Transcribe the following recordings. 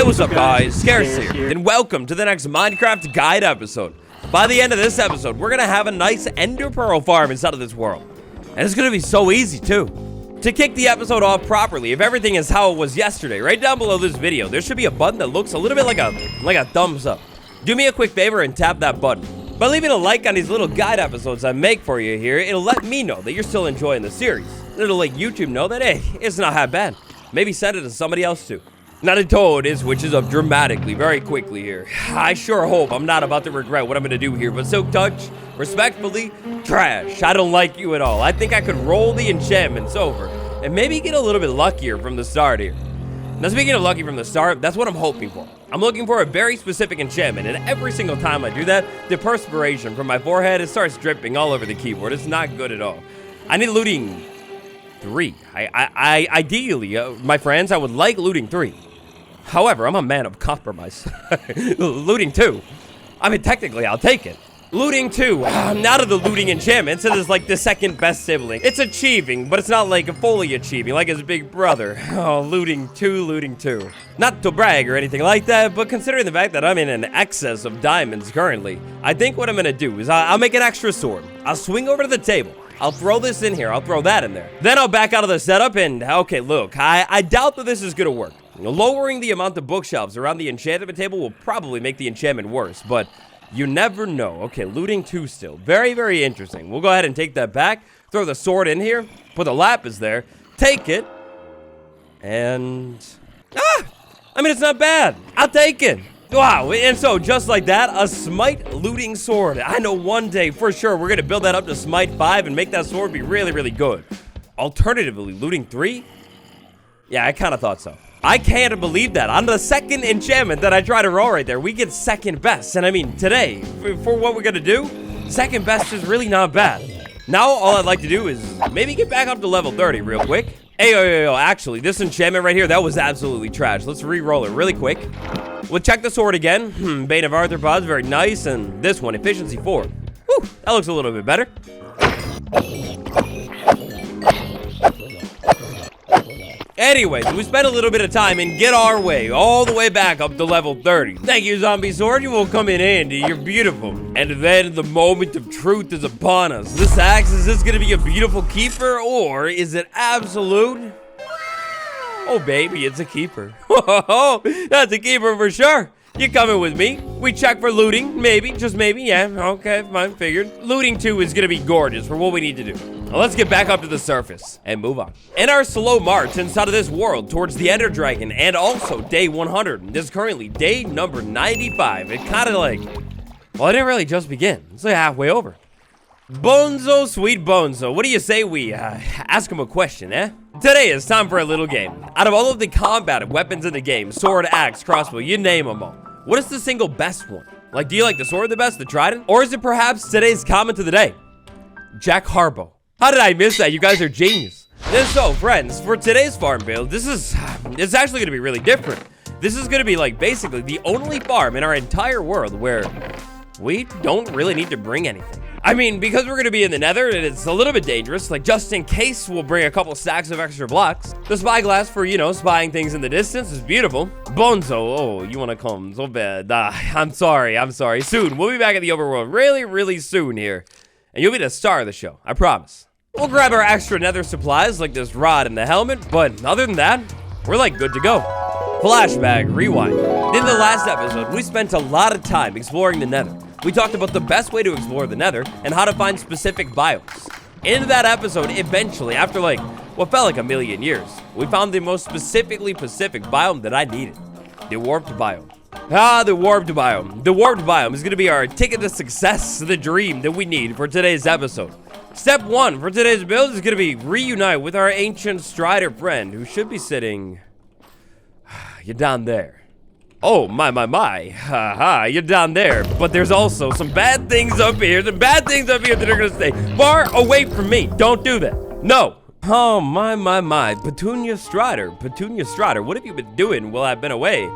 what's up guys, Scarce here, and welcome to the next Minecraft guide episode. By the end of this episode, we're gonna have a nice ender pearl farm inside of this world. And it's gonna be so easy too. To kick the episode off properly, if everything is how it was yesterday, right down below this video, there should be a button that looks a little bit like a thumbs up. Do me a quick favor and tap that button. By leaving a like on these little guide episodes I make for you here, it'll let me know that you're still enjoying the series. It'll let YouTube know that, hey, it's not that bad. Maybe send it to somebody else too. Now the toad switches up dramatically very quickly here. I sure hope I'm not about to regret what I'm gonna do here, but Silk Touch, respectfully, trash. I don't like you at all. I think I could roll the enchantments over and maybe get a little bit luckier from the start here. Now speaking of lucky from the start, that's what I'm hoping for. I'm looking for a very specific enchantment, and every single time I do that, the perspiration from my forehead, it starts dripping all over the keyboard. It's not good at all. I need looting 3. Ideally, my friends, I would like looting 3. However, I'm a man of compromise. Looting 2. I mean, technically, I'll take it. Looting 2. Out of the looting enchantments, it is like the second best sibling. It's achieving, but it's not like fully achieving, like his big brother. Oh, looting 2. Not to brag or anything like that, but considering the fact that I'm in an excess of diamonds currently, I think what I'm gonna do is I'll make an extra sword. I'll swing over to the table. I'll throw this in here. I'll throw that in there. Then I'll back out of the setup and, okay, look, I doubt that this is gonna work. Lowering the amount of bookshelves around the enchantment table will probably make the enchantment worse, but you never know. Okay, looting 2 still. Very, very interesting. We'll go ahead and take that back. Throw the sword in here. Put the lapis there. Take it. And... I mean, it's not bad. I'll take it. Wow, and so just like that, a smite looting sword. I know one day for sure we're going to build that up to smite 5 and make that sword be really, really good. Alternatively, looting 3? Yeah, I kind of thought so. I can't believe that. On the second enchantment that I try to roll right there, we get second best. And I mean, today, for what we're going to do, second best is really not bad. Now, all I'd like to do is maybe get back up to level 30 real quick. Hey, yo, actually, this enchantment right here, that was absolutely trash. Let's re-roll it really quick. We'll check the sword again. Bane of Arthropods, very nice. And this one, efficiency 4. Whew, that looks a little bit better. Anyways, we spent a little bit of time and get our way all the way back up to level 30. Thank you, zombie sword. You will come in handy. You're beautiful. And then the moment of truth is upon us. This axe, is this going to be a beautiful keeper or is it absolute? Oh, baby, it's a keeper. Oh, that's a keeper for sure. You coming with me? We check for looting, maybe, just maybe, yeah, okay, fine, figured. Looting 2 is gonna be gorgeous for what we need to do. Now let's get back up to the surface and move on. In our slow march inside of this world towards the Ender Dragon and also day 100, this is currently day number 95. It kind of like, well, it didn't really just begin. It's like halfway over. Bonzo, sweet Bonzo, what do you say we ask him a question, eh? Today is time for a little game. Out of all of the combat weapons in the game, sword, axe, crossbow, you name them all. What is the single best one? Like, do you like the sword the best, the trident? Or is it perhaps today's comment of the day? Jack Harbaugh. How did I miss that? You guys are genius. And so, friends, for today's farm build, it's actually gonna be really different. This is gonna be like basically the only farm in our entire world where we don't really need to bring anything. I mean, because we're gonna be in the Nether and it's a little bit dangerous, like just in case we'll bring a couple stacks of extra blocks. The spyglass for, you know, spying things in the distance is beautiful. Bonzo, oh, you wanna come so bad. I'm sorry. Soon, we'll be back at the overworld really, really soon here. And you'll be the star of the show, I promise. We'll grab our extra Nether supplies like this rod and the helmet, but other than that, we're like good to go. Flashback, rewind. In the last episode, we spent a lot of time exploring the Nether. We talked about the best way to explore the Nether and how to find specific biomes. In that episode, eventually, after like what felt like a million years, we found the most specifically Pacific biome that I needed. The warped biome. The warped biome. The warped biome is going to be our ticket to success, the dream that we need for today's episode. Step 1 for today's build is going to be reunite with our ancient Strider friend who should be sitting... You're down there. Oh, my. You're down there. But there's also some bad things up here. Some bad things up here that are going to stay far away from me. Don't do that. No. Oh, my. Petunia Strider. What have you been doing while I've been away?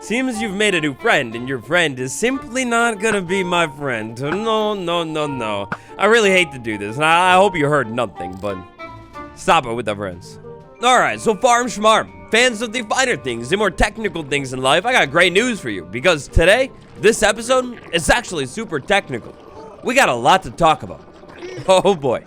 Seems you've made a new friend, and your friend is simply not going to be my friend. No. I really hate to do this, and I hope you heard nothing, but stop it with the friends. Alright, so farm schmarm. fans of the finer things, the more technical things in life, I got great news for you. Because today, this episode is actually super technical. We got a lot to talk about. Oh boy.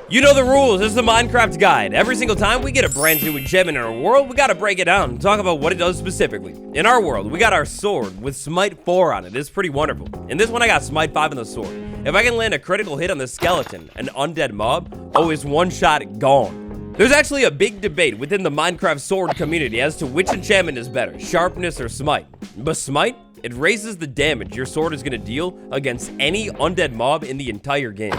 You know the rules. This is the Minecraft guide. Every single time we get a brand new gem in our world, we gotta break it down and talk about what it does specifically. In our world, we got our sword with Smite 4 on it. It's pretty wonderful. In this one, I got Smite 5 on the sword. If I can land a critical hit on the skeleton, an undead mob, oh, it's one shot gone. There's actually a big debate within the Minecraft sword community as to which enchantment is better, sharpness or Smite. But Smite, it raises the damage your sword is gonna deal against any undead mob in the entire game.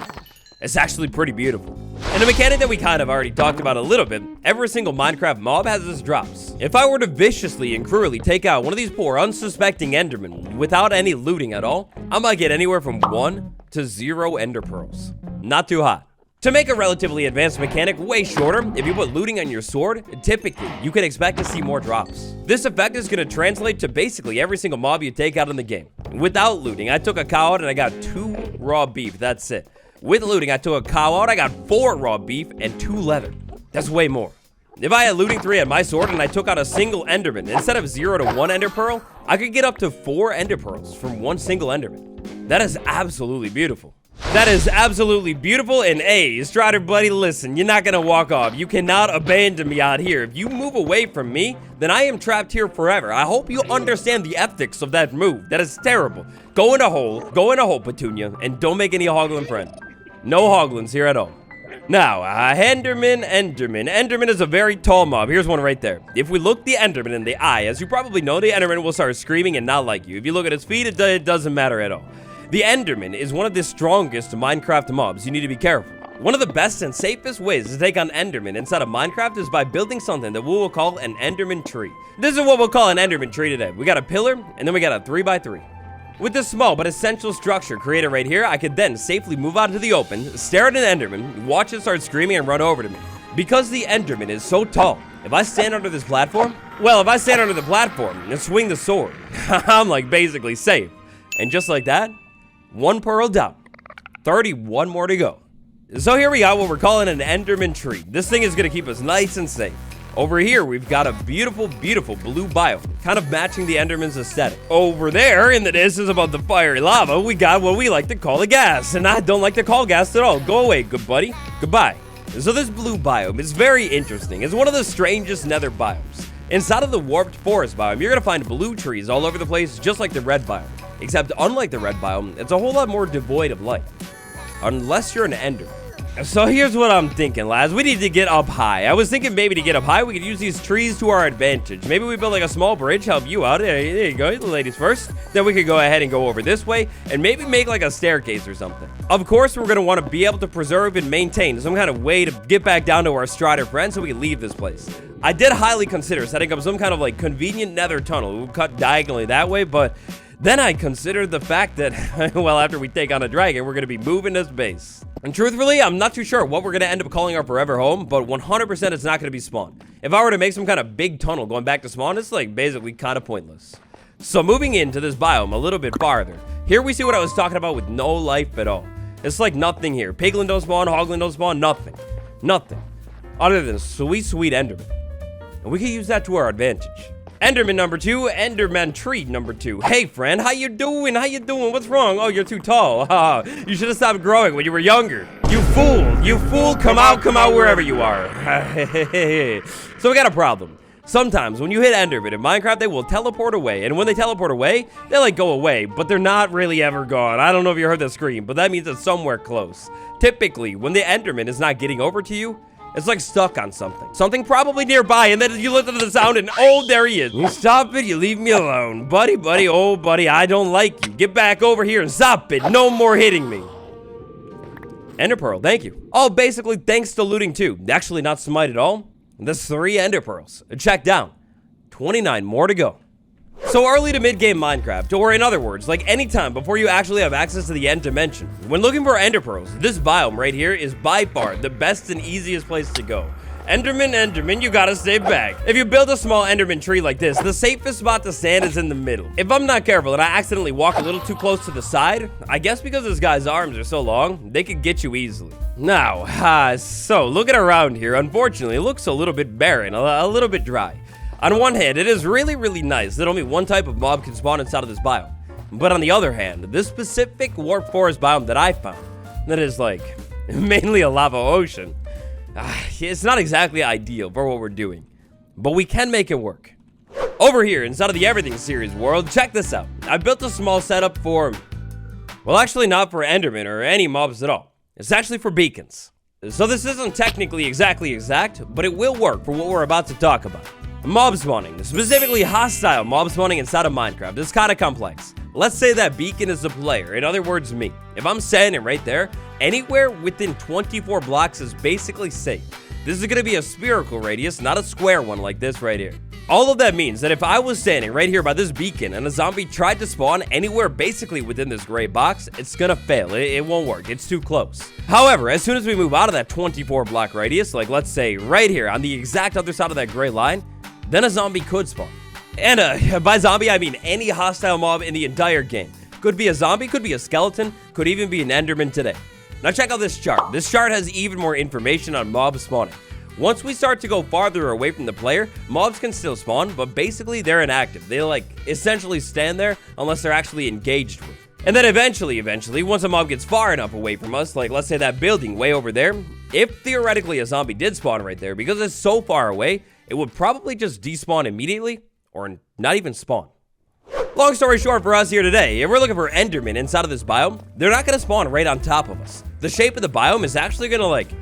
It's actually pretty beautiful. And a mechanic that we kind of already talked about a little bit, every single Minecraft mob has its drops. If I were to viciously and cruelly take out one of these poor unsuspecting Endermen without any looting at all, I might get anywhere from 1 to 0 Ender Pearls. Not too hot. To make a relatively advanced mechanic way shorter, if you put looting on your sword, typically, you can expect to see more drops. This effect is going to translate to basically every single mob you take out in the game. Without looting, I took a cow out and I got 2 raw beef, that's it. With looting, I took a cow out, I got 4 raw beef and 2 leather. That's way more. If I had looting 3 on my sword and I took out a single Enderman, instead of 0 to 1 Ender Pearl, I could get up to 4 Ender Pearls from one single Enderman. That is absolutely beautiful. That is absolutely beautiful, and hey, Strider buddy, listen, you're not gonna walk off. You cannot abandon me out here. If you move away from me, then I am trapped here forever. I hope you understand the ethics of that move. That is terrible. Go in a hole, Petunia, and don't make any hoglin friend. No hoglins here at all. Now, Enderman. Enderman is a very tall mob. Here's one right there. If we look the Enderman in the eye, as you probably know, the Enderman will start screaming and not like you. If you look at his feet, it doesn't matter at all. The Enderman is one of the strongest Minecraft mobs. You need to be careful. One of the best and safest ways to take on Enderman inside of Minecraft is by building something that we will call an Enderman tree. This is what we'll call an Enderman tree today. We got a pillar, and then we got a 3x3. With this small but essential structure created right here, I could then safely move out into the open, stare at an Enderman, watch it start screaming and run over to me. Because the Enderman is so tall, if I stand under this platform, and swing the sword, I'm like basically safe. And just like that, 1 pearl down, 31 more to go. So here we got what we're calling an Enderman tree. This thing is gonna keep us nice and safe. Over here, we've got a beautiful, beautiful blue biome, kind of matching the Enderman's aesthetic. Over there, in the distance above the fiery lava, we got what we like to call a gas. And I don't like to call gas at all. Go away, good buddy. Goodbye. So this blue biome is very interesting. It's one of the strangest nether biomes. Inside of the warped forest biome, you're gonna find blue trees all over the place, just like the red biome. Except, unlike the red biome, it's a whole lot more devoid of light. Unless you're an Ender. So here's what I'm thinking, lads. We need to get up high. I was thinking maybe to get up high, we could use these trees to our advantage. Maybe we build like a small bridge, help you out. There you go, the ladies first. Then we could go ahead and go over this way and maybe make like a staircase or something. Of course, we're going to want to be able to preserve and maintain some kind of way to get back down to our Strider friends so we can leave this place. I did highly consider setting up some kind of like convenient nether tunnel. We'll cut diagonally that way, but then I considered the fact that, well, after we take on a dragon, we're going to be moving this base. And truthfully, I'm not too sure what we're going to end up calling our forever home, but 100% it's not going to be spawn. If I were to make some kind of big tunnel going back to spawn, it's like basically kind of pointless. So moving into this biome a little bit farther, here we see what I was talking about with no life at all. It's like nothing here. Piglin don't spawn, Hoglin don't spawn, nothing. Nothing. Other than sweet, sweet Enderman. And we can use that to our advantage. Enderman number 2, Enderman tree number 2. Hey friend, how you doing? How you doing? What's wrong? Oh, you're too tall. You should have stopped growing when you were younger. You fool! You fool! Come out wherever you are. So we got a problem. Sometimes when you hit Enderman in Minecraft, they will teleport away. And when they teleport away, they like go away, but they're not really ever gone. I don't know if you heard the scream, but that means it's somewhere close. Typically, when the Enderman is not getting over to you, it's like stuck on something. Something probably nearby, and then you listen to the sound, and oh, there he is. You stop it, you leave me alone. Buddy, oh, buddy, I don't like you. Get back over here and stop it. No more hitting me. Ender Pearl, thank you. Oh, basically, thanks to looting too. Actually, not smite at all. That's 3 Ender Pearls. Check down. 29 more to go. So early to mid-game Minecraft, or in other words, like any time before you actually have access to the end dimension, when looking for Ender Pearls, this biome right here is by far the best and easiest place to go. Enderman, you gotta stay back. If you build a small Enderman tree like this, the safest spot to stand is in the middle. If I'm not careful and I accidentally walk a little too close to the side, I guess because this guy's arms are so long, they could get you easily. Now, so looking around here, unfortunately, it looks a little bit barren, a little bit dry. On one hand, it is really nice that only one type of mob can spawn inside of this biome. But on the other hand, this specific warp forest biome that I found, that is like mainly a lava ocean, it's not exactly ideal for what we're doing, but we can make it work. Over here, inside of the Everything series world, check this out. I built a small setup for, well, actually not for Enderman or any mobs at all. It's actually for beacons. So this isn't technically exact, but it will work for what we're about to talk about. Mob spawning, specifically hostile mob spawning inside of Minecraft, is kind of complex. Let's say that beacon is the player, in other words, me. If I'm standing right there, anywhere within 24 blocks is basically safe. This is going to be a spherical radius, not a square one like this right here. All of that means that if I was standing right here by this beacon and a zombie tried to spawn anywhere basically within this gray box, it's going to fail. It won't work. It's too close. However, as soon as we move out of that 24 block radius, like let's say right here on the exact other side of that gray line, then a zombie could spawn. And by zombie, I mean any hostile mob in the entire game. Could be a zombie, could be a skeleton, could even be an Enderman today. Now check out this chart. This chart has even more information on mob spawning. Once we start to go farther away from the player, mobs can still spawn, but basically they're inactive. They like essentially stand there unless they're actually engaged with. And then eventually, once a mob gets far enough away from us, like let's say that building way over there, if theoretically a zombie did spawn right there, because it's so far away, it would probably just despawn immediately or not even spawn. Long story short for us here today, if we're looking for Endermen inside of this biome, they're not going to spawn right on top of us. The shape of the biome is actually going to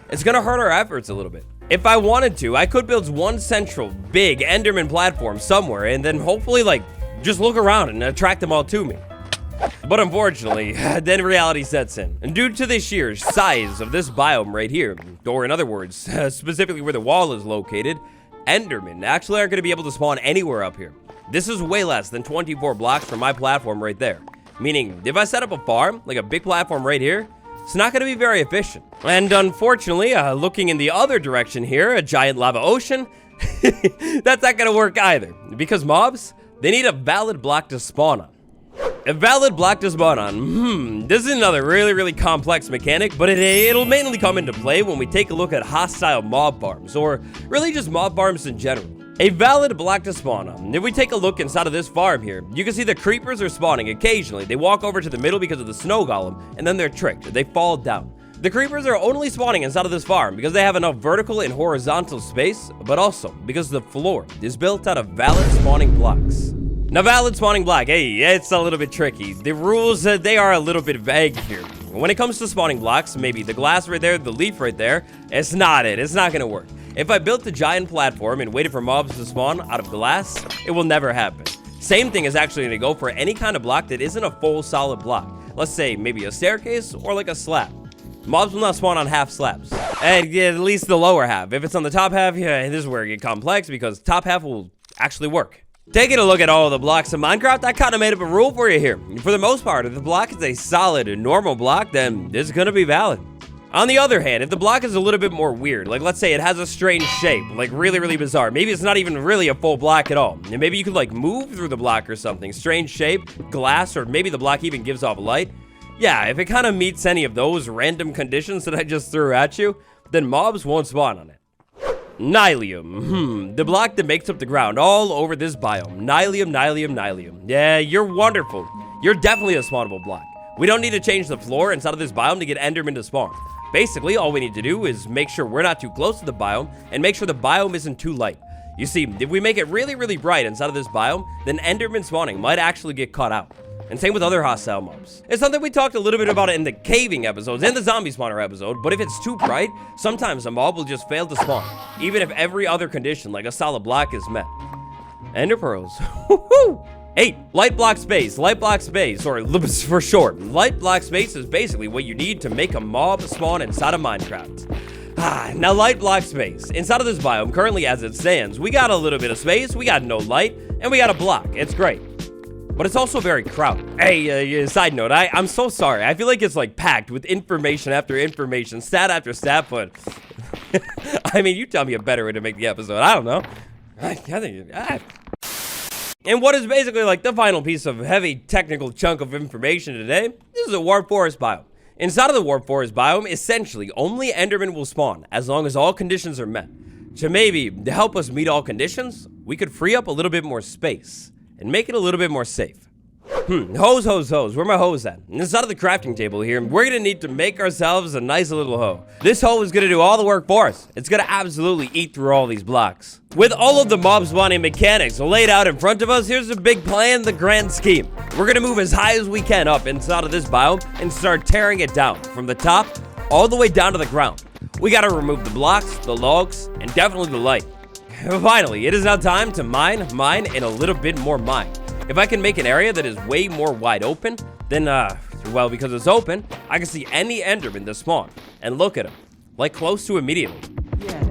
it's going to hurt our efforts a little bit. If I wanted to, I could build one central big Enderman platform somewhere and then hopefully just look around and attract them all to me. But unfortunately, then reality sets in. And due to the sheer size of this biome right here, or in other words, specifically where the wall is located, Endermen actually aren't going to be able to spawn anywhere up here. This is way less than 24 blocks from my platform right there. Meaning, if I set up a farm, like a big platform right here, it's not going to be very efficient. And unfortunately, looking in the other direction here, a giant lava ocean, that's not going to work either. Because mobs, they need a valid block to spawn on. A valid block to spawn on. This is another really complex mechanic, but it'll mainly come into play when we take a look at hostile mob farms, or really just mob farms in general. A valid block to spawn on. If we take a look inside of this farm here, you can see the creepers are spawning occasionally. They walk over to the middle because of the snow golem, and then they're tricked. They fall down. The creepers are only spawning inside of this farm because they have enough vertical and horizontal space, but also because the floor is built out of valid spawning blocks. Now, valid spawning block, hey, it's a little bit tricky. The rules, they are a little bit vague here. When it comes to spawning blocks, maybe the glass right there, the leaf right there, it's not going to work. If I built a giant platform and waited for mobs to spawn out of glass, it will never happen. Same thing is actually going to go for any kind of block that isn't a full solid block. Let's say maybe a staircase or like a slab. Mobs will not spawn on half slabs. And yeah, at least the lower half. If it's on the top half, yeah, this is where it gets complex because top half will actually work. Taking a look at all of the blocks in Minecraft, I kind of made up a rule for you here. For the most part, if the block is a solid and normal block, then it's going to be valid. On the other hand, if the block is a little bit more weird, like let's say it has a strange shape, like really bizarre, maybe it's not even really a full block at all, and maybe you could move through the block or something, strange shape, glass, or maybe the block even gives off light. Yeah, if it kind of meets any of those random conditions that I just threw at you, then mobs won't spawn on it. Nylium, the block that makes up the ground all over this biome. Nylium. Yeah, you're wonderful. You're definitely a spawnable block. We don't need to change the floor inside of this biome to get Enderman to spawn. Basically, all we need to do is make sure we're not too close to the biome and make sure the biome isn't too light. You see, if we make it really bright inside of this biome, then Enderman spawning might actually get caught out. And same with other hostile mobs. It's something we talked a little bit about it in the caving episodes and the zombie spawner episode, but if it's too bright, sometimes a mob will just fail to spawn, even if every other condition, like a solid block, is met. Ender pearls. Woohoo! 8. Light block space, or LBS for short. Light block space is basically what you need to make a mob spawn inside of Minecraft. Now light block space. Inside of this biome, currently as it stands, we got a little bit of space, we got no light, and we got a block. It's great. but it's also very crowded. Hey, side note, I'm so sorry. I feel like it's like packed with information after information, stat after stat, but I mean, you tell me a better way to make the episode. I don't know. And what is basically like the final piece of heavy technical chunk of information today, this is a warp forest biome. Inside of the warp forest biome, essentially, only Enderman will spawn as long as all conditions are met. So maybe, to help us meet all conditions, we could free up a little bit more space and make it a little bit more safe. Hose. Where my hose at? Inside of the crafting table here, we're gonna need to make ourselves a nice little hoe. This hoe is gonna do all the work for us. It's gonna absolutely eat through all these blocks. With all of the mob spawning mechanics laid out in front of us, here's the big plan, the grand scheme. We're gonna move as high as we can up inside of this biome and start tearing it down from the top all the way down to the ground. We gotta remove the blocks, the logs, and definitely the light. Finally, it is now time to mine, and a little bit more mine. If I can make an area that is way more wide open, then, well, because it's open, I can see any Enderman that spawn and look at him, like close to immediately. Yeah.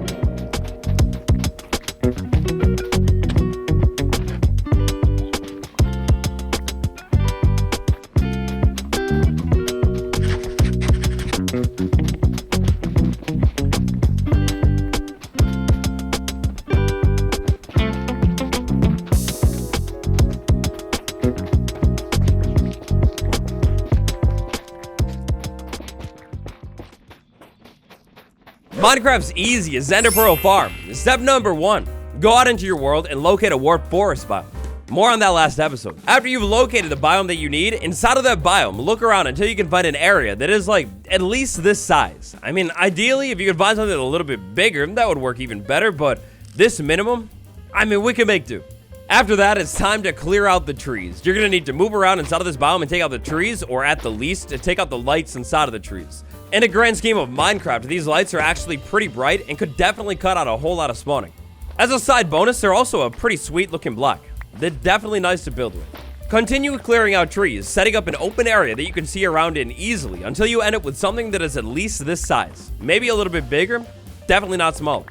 Minecraft's easy as Ender Pearl Farm. Step number 1, go out into your world and locate a warp forest biome. More on that last episode. After you've located the biome that you need, inside of that biome, look around until you can find an area that is like at least this size. I mean, ideally, if you could find something a little bit bigger, that would work even better, but this minimum, I mean, we can make do. After that, it's time to clear out the trees. You're gonna need to move around inside of this biome and take out the trees, or at the least, to take out the lights inside of the trees. In a grand scheme of Minecraft, these lights are actually pretty bright and could definitely cut out a whole lot of spawning. As a side bonus, they're also a pretty sweet looking block. They're definitely nice to build with. Continue clearing out trees, setting up an open area that you can see around in easily until you end up with something that is at least this size. Maybe a little bit bigger, definitely not smaller.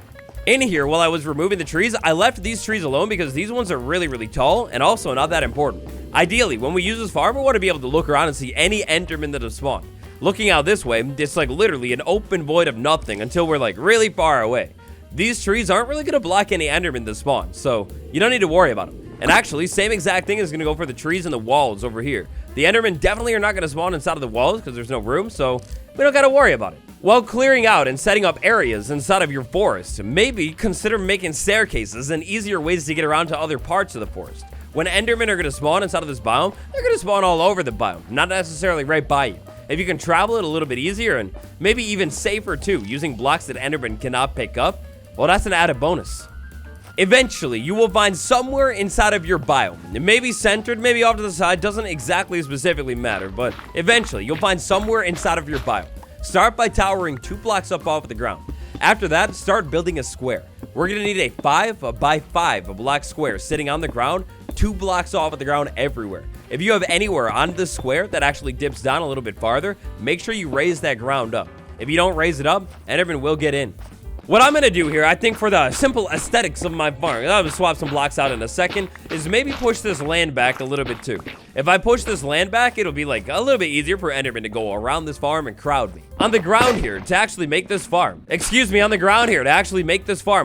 In here, while I was removing the trees, I left these trees alone because these ones are really, really tall and also not that important. Ideally, when we use this farm, we want to be able to look around and see any Enderman that has spawned. Looking out this way, it's like literally an open void of nothing until we're like really far away. These trees aren't really going to block any Enderman that spawn, so you don't need to worry about them. And actually, same exact thing is going to go for the trees and the walls over here. The Endermen definitely are not going to spawn inside of the walls because there's no room, so we don't got to worry about it. While clearing out and setting up areas inside of your forest, maybe consider making staircases and easier ways to get around to other parts of the forest. When Endermen are going to spawn inside of this biome, they're going to spawn all over the biome, not necessarily right by you. If you can travel it a little bit easier and maybe even safer too, using blocks that Enderman cannot pick up, well, that's an added bonus. Eventually, you will find somewhere inside of your biome. It may be centered, maybe off to the side, doesn't exactly specifically matter, but eventually, you'll find somewhere inside of your biome. Start by towering 2 blocks up off the ground. After that, start building a square. We're gonna need a 5 by 5 block square sitting on the ground, 2 blocks off of the ground everywhere. If you have anywhere on this square that actually dips down a little bit farther, make sure you raise that ground up. If you don't raise it up, Enderman will get in. What I'm gonna do here, I think for the simple aesthetics of my farm, I'm gonna swap some blocks out in a second, is maybe push this land back a little bit too. If I push this land back, it'll be like a little bit easier for Enderman to go around this farm and crowd me. On the ground here, to actually make this farm, a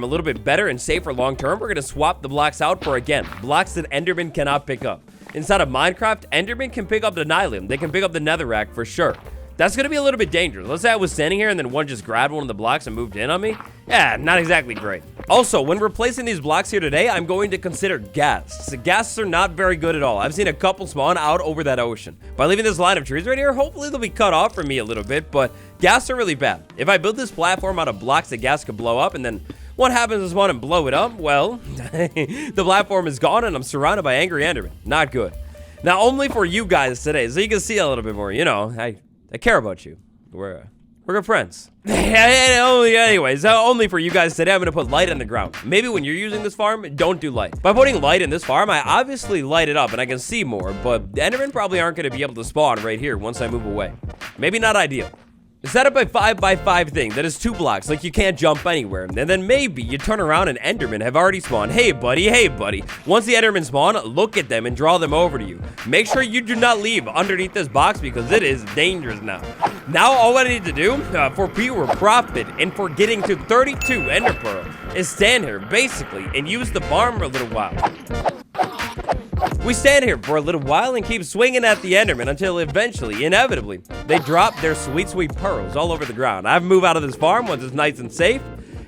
little bit better and safer long term, we're gonna swap the blocks out for, again, blocks that Enderman cannot pick up. Inside of Minecraft, Enderman can pick up the nylon, they can pick up the netherrack for sure. That's gonna be a little bit dangerous. Let's say I was standing here and then one just grabbed one of the blocks and moved in on me. Yeah, not exactly great. Also, when replacing these blocks here today, I'm going to consider ghasts. Ghasts are not very good at all. I've seen a couple spawn out over that ocean. By leaving this line of trees right here, hopefully they'll be cut off from me a little bit, but ghasts are really bad. If I build this platform out of blocks that ghasts could blow up, and then what happens is one and blow it up, well, the platform is gone and I'm surrounded by angry Endermen. Not good. Now, only for you guys today, so you can see a little bit more, you know, I care about you. We're good friends. Anyways, only for you guys today, I'm gonna put light on the ground. Maybe when you're using this farm, don't do light. By putting light in this farm, I obviously light it up and I can see more, but the Endermen probably aren't gonna be able to spawn right here once I move away. Maybe not ideal. Set up a 5x5 thing that is 2 blocks, like you can't jump anywhere. And then maybe you turn around and Endermen have already spawned. Hey buddy. Once the Endermen spawn, look at them and draw them over to you. Make sure you do not leave underneath this box because it is dangerous now. Now all I need to do for pure profit and for getting to 32 Ender Pearl is stand here basically and use the farm for a little while. We stand here for a little while and keep swinging at the Enderman until eventually, inevitably, they drop their sweet pearls all over the ground. I move out of this farm once it's nice and safe,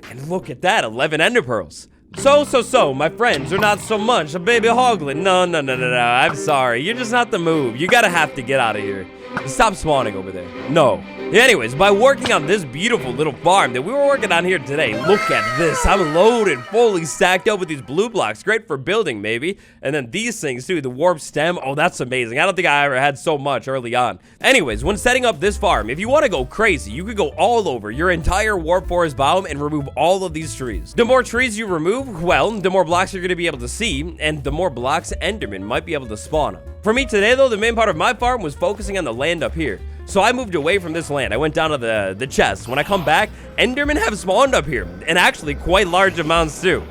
and look at that, 11 Ender Pearls. So, my friends are not so much a baby hoglin. No, I'm sorry, you're just not the move. You gotta have to get out of here. Stop spawning over there. No. Anyways, by working on this beautiful little farm that we were working on here today, look at this. I'm loaded, fully stacked up with these blue blocks. Great for building, maybe. And then these things, too. The warp stem. Oh, that's amazing. I don't think I ever had so much early on. Anyways, when setting up this farm, if you want to go crazy, you could go all over your entire warp forest biome and remove all of these trees. The more trees you remove, well, the more blocks you're going to be able to see, and the more blocks Enderman might be able to spawn on. For me today, though, the main part of my farm was focusing on the land up here. So I moved away from this land. I went down to the chest. When I come back, Endermen have spawned up here, and actually quite large amounts too.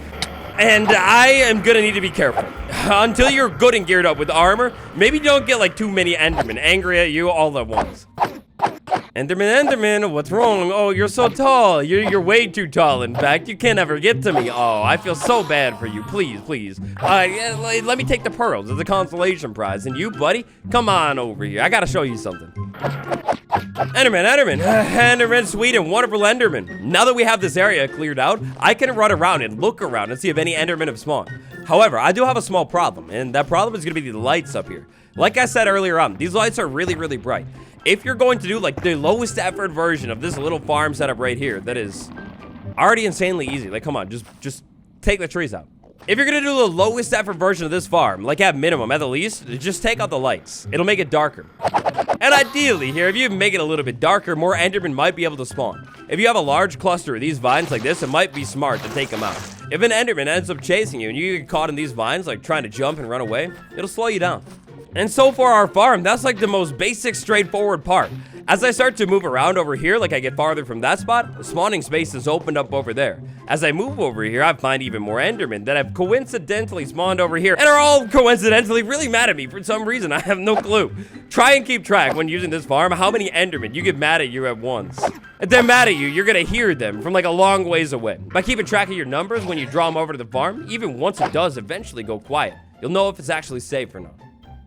And I am gonna need to be careful. Until you're good and geared up with armor, maybe don't get like too many Endermen angry at you all at once. Enderman, what's wrong? Oh, you're so tall. You're way too tall, in fact. You can't ever get to me. Oh, I feel so bad for you. Please. Let me take the pearls as a consolation prize. And you, buddy, come on over here. I gotta show you something. Enderman, sweet and wonderful Enderman. Now that we have this area cleared out, I can run around and look around and see if any Endermen have spawned. However, I do have a small problem, and that problem is gonna be the lights up here. Like I said earlier on, these lights are really bright. If you're going to do like the lowest effort version of this little farm setup right here, that is already insanely easy. Like, come on, just take the trees out. If you're gonna do the lowest effort version of this farm, like at minimum, at the least, just take out the lights. It'll make it darker. And ideally here, if you make it a little bit darker, more Endermen might be able to spawn. If you have a large cluster of these vines like this, it might be smart to take them out. If an Enderman ends up chasing you and you get caught in these vines, like trying to jump and run away, it'll slow you down. And so for our farm, that's like the most basic, straightforward part. As I start to move around over here, like I get farther from that spot, the spawning space is opened up over there. As I move over here, I find even more Endermen that have coincidentally spawned over here and are all coincidentally really mad at me for some reason. I have no clue. Try and keep track when using this farm how many Endermen you get mad at you at once. If they're mad at you, you're gonna hear them from like a long ways away. By keeping track of your numbers when you draw them over to the farm, even once it does eventually go quiet, you'll know if it's actually safe or not.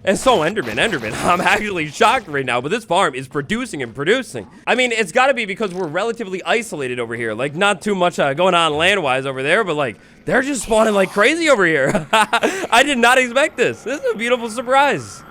And so Enderman, I'm actually shocked right now, but this farm is producing and producing. I mean, it's gotta be because we're relatively isolated over here. Like, not too much going on land-wise over there, but like, they're just spawning like crazy over here. I did not expect this. This is a beautiful surprise.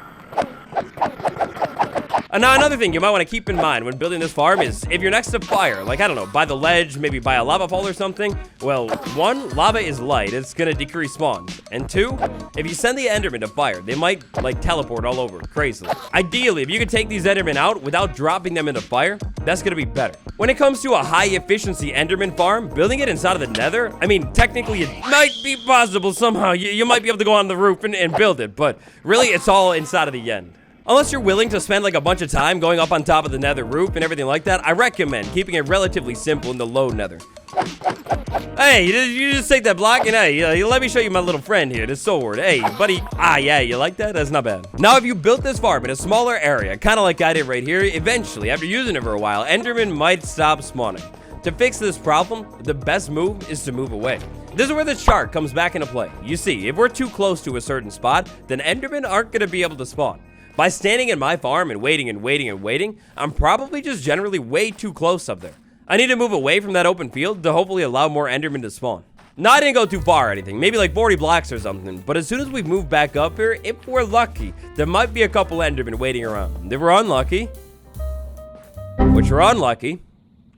And now another thing you might want to keep in mind when building this farm is if you're next to fire, like, I don't know, by the ledge, maybe by a lava fall or something, well, 1, lava is light, it's gonna decrease spawn. And 2, if you send the Enderman to fire, they might, like, teleport all over crazily. Ideally, if you could take these Endermen out without dropping them into fire, that's gonna be better. When it comes to a high-efficiency Enderman farm, building it inside of the Nether, I mean, technically it might be possible somehow. You might be able to go on the roof and build it, but really, it's all inside of the end. Unless you're willing to spend like a bunch of time going up on top of the Nether roof and everything like that, I recommend keeping it relatively simple in the low Nether. Hey, you just take that block and hey, let me show you my little friend here, this sword. Hey, buddy. Yeah, you like that? That's not bad. Now, if you built this farm in a smaller area, kind of like I did right here, eventually, after using it for a while, Enderman might stop spawning. To fix this problem, the best move is to move away. This is where the chart comes back into play. You see, if we're too close to a certain spot, then Endermen aren't going to be able to spawn. By standing in my farm and waiting, I'm probably just generally way too close up there. I need to move away from that open field to hopefully allow more Endermen to spawn. Now, I didn't go too far or anything, maybe like 40 blocks or something, but as soon as we move back up here, if we're lucky, there might be a couple Endermen waiting around. If we're unlucky,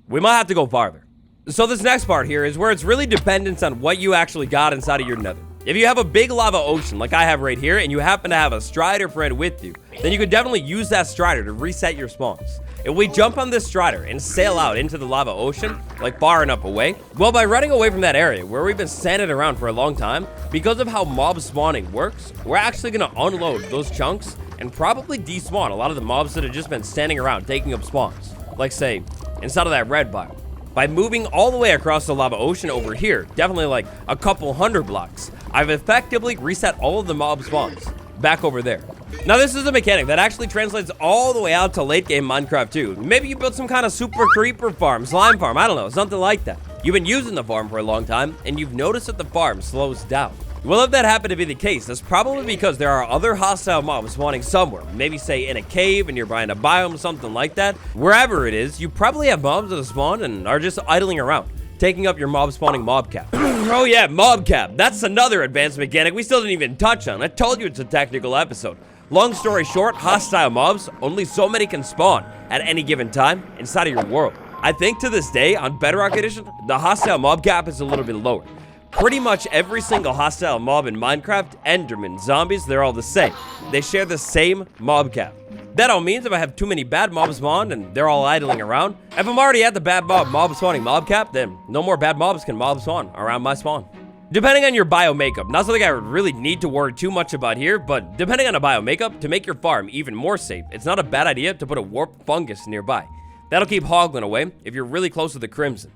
we might have to go farther. So this next part here is where it's really dependent on what you actually got inside of your Nether. If you have a big lava ocean like I have right here and you happen to have a strider friend with you, then you could definitely use that strider to reset your spawns. If we jump on this strider and sail out into the lava ocean, like far enough away, well, by running away from that area where we've been standing around for a long time, because of how mob spawning works, we're actually gonna unload those chunks and probably despawn a lot of the mobs that have just been standing around taking up spawns. Like, say, inside of that red biome. By moving all the way across the lava ocean over here, definitely like a couple hundred blocks, I've effectively reset all of the mob spawns back over there. Now this is a mechanic that actually translates all the way out to late game Minecraft too. Maybe you built some kind of super creeper farm, slime farm, I don't know, something like that. You've been using the farm for a long time and you've noticed that the farm slows down. Well, if that happened to be the case, that's probably because there are other hostile mobs spawning somewhere. Maybe say in a cave and you're buying a biome, something like that. Wherever it is, you probably have mobs that have spawned and are just idling around, taking up your mob spawning mob cap. Oh yeah, mob cap. That's another advanced mechanic we still didn't even touch on. I told you it's a technical episode. Long story short, hostile mobs, only so many can spawn at any given time inside of your world. I think to this day, on Bedrock Edition, the hostile mob cap is a little bit lower. Pretty much every single hostile mob in Minecraft, Enderman, zombies, they're all the same. They share the same mob cap. That all means if I have too many bad mobs spawned and they're all idling around, if I'm already at the bad mob spawning mob cap, then no more bad mobs can mob spawn around my spawn. Depending on your bio makeup, not something I would really need to worry too much about here, but depending on a bio makeup, to make your farm even more safe, it's not a bad idea to put a warp fungus nearby. That'll keep hoglin away if you're really close to the crimson.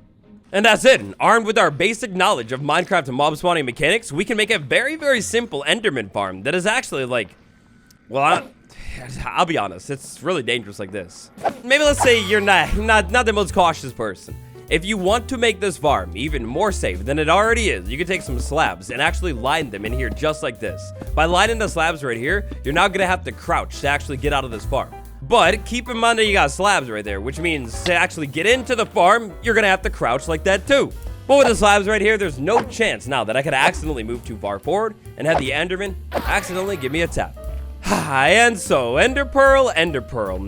And that's it. Armed with our basic knowledge of Minecraft and mob spawning mechanics, we can make a very, very simple Enderman farm that is actually like, well, I'll be honest, it's really dangerous like this. Maybe let's say you're not the most cautious person. If you want to make this farm even more safe than it already is, you can take some slabs and actually line them in here just like this. By lining the slabs right here, you're now gonna have to crouch to actually get out of this farm. But keep in mind that you got slabs right there, which means to actually get into the farm, you're gonna have to crouch like that too. But with the slabs right here, there's no chance now that I could accidentally move too far forward and have the Enderman accidentally give me a tap. And so, Ender Pearl.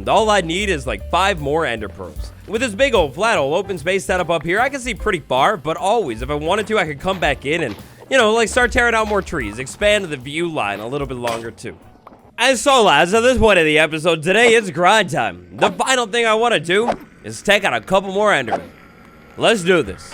All I need is like 5 more Ender Pearls. With this big old flat old open space setup up here, I can see pretty far, but always, if I wanted to, I could come back in and, you know, like start tearing out more trees, expand the view line a little bit longer too. And so, lads, at this point of the episode today, it's grind time. The final thing I want to do is take out a couple more Endermen. Let's do this.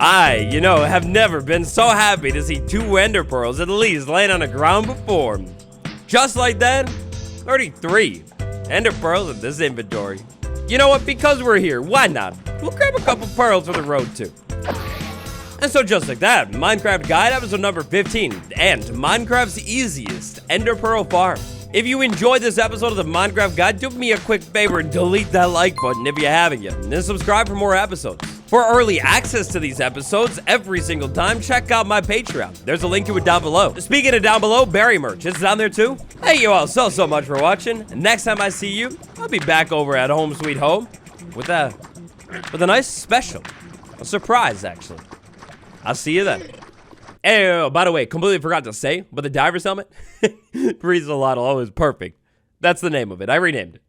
I, have never been so happy to see 2 Ender Pearls at least laying on the ground before. Just like that, 33 Ender Pearls in this inventory. You know what? Because we're here, why not? We'll grab a couple pearls for the road too. And so just like that, Minecraft Guide episode number 15 and Minecraft's easiest Ender Pearl farm. If you enjoyed this episode of the Minecraft Guide, do me a quick favor and delete that like button if you haven't yet, and then subscribe for more episodes. For early access to these episodes every single time, check out my Patreon. There's a link to it down below. Speaking of down below, Berry merch, it's down there too. Thank you all so much for watching. And next time I see you, I'll be back over at Home Sweet Home with a nice special, a surprise actually. I'll see you then. Hey, by the way, completely forgot to say, but the diver's helmet, breathes a lot, always perfect. That's the name of it. I renamed it.